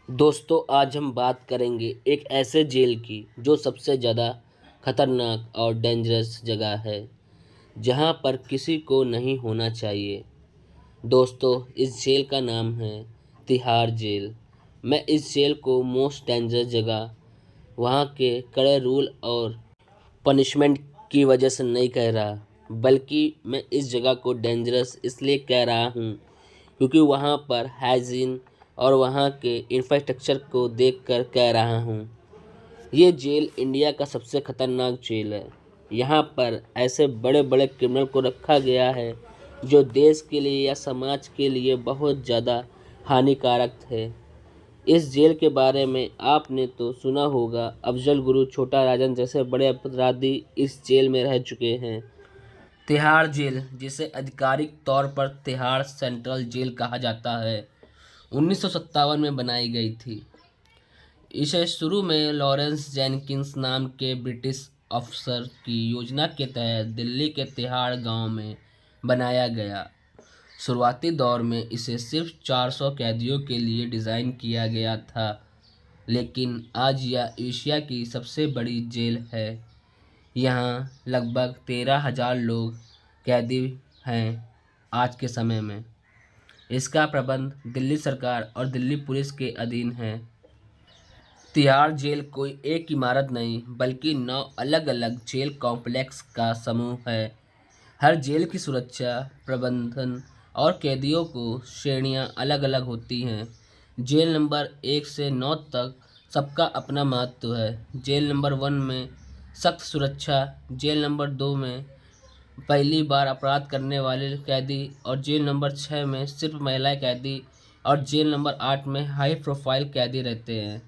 दोस्तों आज हम बात करेंगे एक ऐसे जेल की जो सबसे ज़्यादा खतरनाक और डेंजरस जगह है जहां पर किसी को नहीं होना चाहिए। दोस्तों इस जेल का नाम है तिहाड़ जेल। मैं इस जेल को मोस्ट डेंजरस जगह वहां के कड़े रूल और पनिशमेंट की वजह से नहीं कह रहा, बल्कि मैं इस जगह को डेंजरस इसलिए कह रहा हूँ क्योंकि वहाँ पर हाइजीन और वहाँ के इंफ्रास्ट्रक्चर को देखकर कह रहा हूँ। ये जेल इंडिया का सबसे खतरनाक जेल है। यहाँ पर ऐसे बड़े बड़े क्रिमिनल को रखा गया है जो देश के लिए या समाज के लिए बहुत ज़्यादा हानिकारक है। इस जेल के बारे में आपने तो सुना होगा, अफजल गुरु, छोटा राजन जैसे बड़े अपराधी इस जेल में रह चुके हैं। तिहाड़ जेल, जिसे आधिकारिक तौर पर तिहाड़ सेंट्रल जेल कहा जाता है, 1957 में बनाई गई थी। इसे शुरू में लॉरेंस जेनकिंस नाम के ब्रिटिश अफसर की योजना के तहत दिल्ली के तिहाड़ गांव में बनाया गया। शुरुआती दौर में इसे सिर्फ 400 कैदियों के लिए डिज़ाइन किया गया था, लेकिन आज यह एशिया की सबसे बड़ी जेल है। यहाँ लगभग 13,000 लोग कैदी हैं आज के समय में। इसका प्रबंध दिल्ली सरकार और दिल्ली पुलिस के अधीन है। तिहाड़ जेल कोई एक इमारत नहीं, बल्कि 9 अलग-अलग जेल कॉम्प्लेक्स का समूह है। हर जेल की सुरक्षा, प्रबंधन और कैदियों को श्रेणियां अलग-अलग होती हैं। जेल नंबर 1 से 9 तक सबका अपना महत्व है। जेल नंबर 1 में सख्त सुरक्षा, जेल नंबर 2 में पहली बार अपराध करने वाले कैदी और जेल नंबर 6 में सिर्फ महिला कैदी और जेल नंबर 8 में हाई प्रोफाइल कैदी रहते हैं।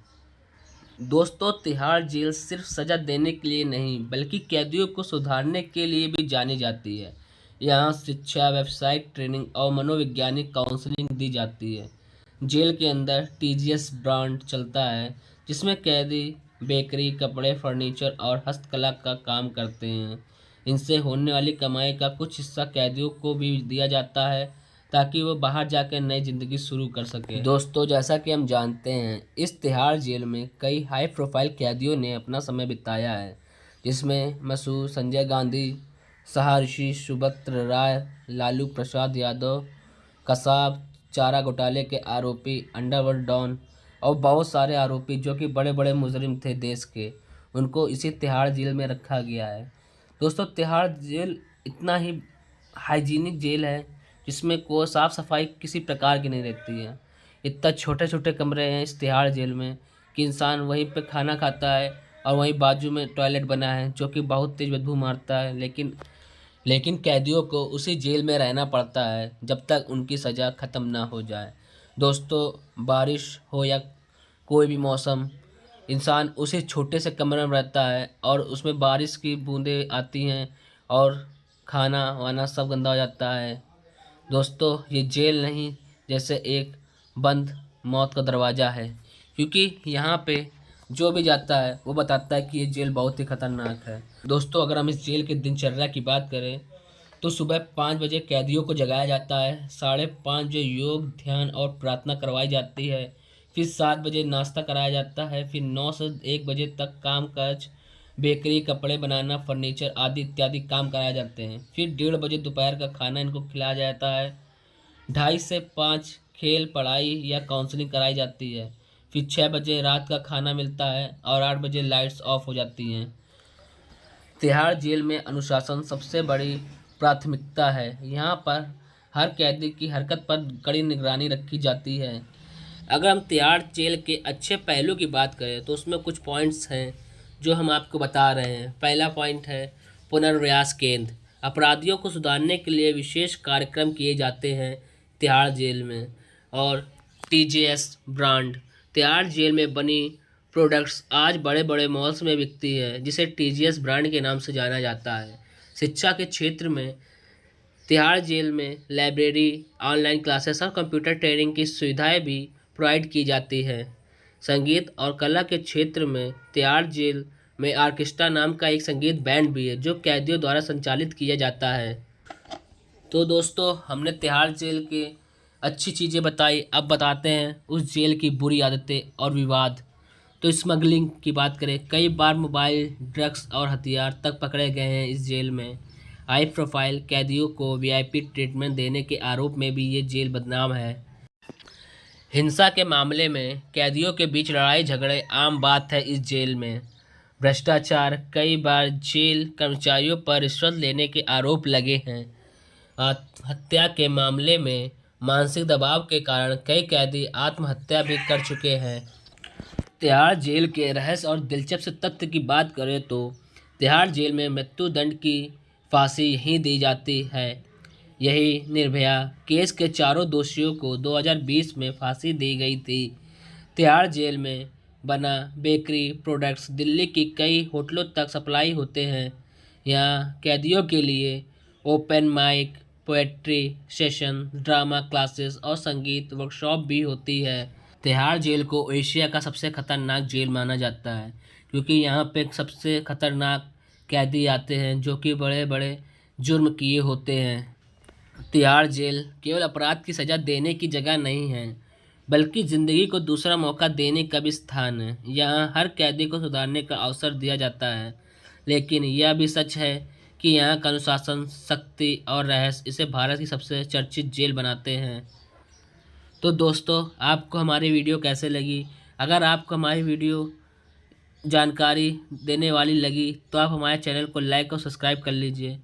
दोस्तों तिहाड़ जेल सिर्फ सज़ा देने के लिए नहीं, बल्कि कैदियों को सुधारने के लिए भी जानी जाती है। यहाँ शिक्षा, व्यावसायिक ट्रेनिंग और मनोवैज्ञानिक काउंसलिंग दी जाती है। जेल के अंदर टीजीएस ब्रांड चलता है, जिसमें कैदी बेकरी, कपड़े, फर्नीचर और हस्तकला का काम करते हैं। इनसे होने वाली कमाई का कुछ हिस्सा कैदियों को भी दिया जाता है ताकि वो बाहर जाकर नई ज़िंदगी शुरू कर सके। दोस्तों जैसा कि हम जानते हैं, इस तिहाड़ जेल में कई हाई प्रोफाइल कैदियों ने अपना समय बिताया है, जिसमें मसूद, संजय गांधी, सहर्षि, सुभद्र राय, लालू प्रसाद यादव, कसाब, चारा घोटाले के आरोपी, अंडरवर्ल्ड डॉन और बहुत सारे आरोपी जो कि बड़े बड़े मुजरिम थे देश के, उनको इसी तिहाड़ जेल में रखा गया है। दोस्तों तिहाड़ जेल इतना ही हाइजीनिक जेल है जिसमें कोई साफ़ सफाई किसी प्रकार की नहीं रहती है। इतना छोटे छोटे कमरे हैं इस तिहाड़ जेल में कि इंसान वहीं पे खाना खाता है और वहीं बाजू में टॉयलेट बना है जो कि बहुत तेज़ बदबू मारता है, लेकिन कैदियों को उसी जेल में रहना पड़ता है जब तक उनकी सज़ा ख़त्म ना हो जाए। दोस्तों बारिश हो या कोई भी मौसम, इंसान उसी छोटे से कमरे में रहता है और उसमें बारिश की बूंदें आती हैं और खाना वाना सब गंदा हो जाता है। दोस्तों ये जेल नहीं, जैसे एक बंद मौत का दरवाज़ा है, क्योंकि यहाँ पे जो भी जाता है वो बताता है कि ये जेल बहुत ही खतरनाक है। दोस्तों अगर हम इस जेल के दिनचर्या की बात करें तो सुबह 5 बजे कैदियों को जगाया जाता है, 5:30 बजे योग, ध्यान और प्रार्थना करवाई जाती है, फिर 7 बजे नाश्ता कराया जाता है, फिर 9 से 1 बजे तक काम काज, बेकरी, कपड़े बनाना, फर्नीचर आदि इत्यादि काम कराए जाते हैं, फिर 1:30 बजे दोपहर का खाना इनको खिलाया जाता है, 2:30 से 5 खेल, पढ़ाई या काउंसलिंग कराई जाती है, फिर 6 बजे रात का खाना मिलता है और 8 बजे लाइट्स ऑफ हो जाती हैं। तिहाड़ जेल में अनुशासन सबसे बड़ी प्राथमिकता है। यहाँ पर हर कैदी की हरकत पर कड़ी निगरानी रखी जाती है। अगर हम तिहाड़ जेल के अच्छे पहलू की बात करें तो उसमें कुछ पॉइंट्स हैं जो हम आपको बता रहे हैं। पहला पॉइंट है पुनर्वास केंद्र। अपराधियों को सुधारने के लिए विशेष कार्यक्रम किए जाते हैं तिहाड़ जेल में। और टीजीएस ब्रांड, तिहाड़ जेल में बनी प्रोडक्ट्स आज बड़े बड़े मॉल्स में बिकती है, जिसे टीजीएस ब्रांड के नाम से जाना जाता है। शिक्षा के क्षेत्र में तिहाड़ जेल में लाइब्रेरी, ऑनलाइन क्लासेस और कंप्यूटर ट्रेनिंग की सुविधाएं भी प्रोवाइड की जाती है। संगीत और कला के क्षेत्र में तिहाड़ जेल में ऑर्केस्ट्रा नाम का एक संगीत बैंड भी है जो कैदियों द्वारा संचालित किया जाता है। तो दोस्तों हमने तिहाड़ जेल के अच्छी चीज़ें बताई। अब बताते हैं उस जेल की बुरी आदतें और विवाद। तो स्मगलिंग की बात करें, कई बार मोबाइल, ड्रग्स और हथियार तक पकड़े गए हैं इस जेल में। हाई प्रोफाइल कैदियों को वीआईपी ट्रीटमेंट देने के आरोप में भी ये जेल बदनाम है। हिंसा के मामले में कैदियों के बीच लड़ाई झगड़े आम बात है इस जेल में। भ्रष्टाचार, कई बार जेल कर्मचारियों पर रिश्वत लेने के आरोप लगे हैं। हत्या के मामले में मानसिक दबाव के कारण कई कैदी आत्महत्या भी कर चुके हैं। तिहाड़ जेल के रहस्य और दिलचस्प तथ्य की बात करें तो तिहाड़ जेल में मृत्युदंड की फांसी यहीं दी जाती है। यही निर्भया केस के चारों दोषियों को 2020 में फांसी दी गई थी। तिहाड़ जेल में बना बेकरी प्रोडक्ट्स दिल्ली की कई होटलों तक सप्लाई होते हैं। यहाँ कैदियों के लिए open mic, poetry session, drama classes और संगीत वर्कशॉप भी होती है। तिहाड़ जेल को एशिया का सबसे खतरनाक जेल माना जाता है क्योंकि यहाँ पे सबसे खतरनाक कैदी आते हैं जो कि बड़े बड़े जुर्म किए होते हैं। तिहाड़ जेल केवल अपराध की सज़ा देने की जगह नहीं है, बल्कि ज़िंदगी को दूसरा मौका देने का भी स्थान है। यहाँ हर कैदी को सुधारने का अवसर दिया जाता है, लेकिन यह भी सच है कि यहाँ का अनुशासन, शक्ति और रहस्य इसे भारत की सबसे चर्चित जेल बनाते हैं। तो दोस्तों, आपको हमारी वीडियो कैसे लगी? अगर आपको हमारी वीडियो जानकारी देने वाली लगी तो आप हमारे चैनल को लाइक और सब्सक्राइब कर लीजिए।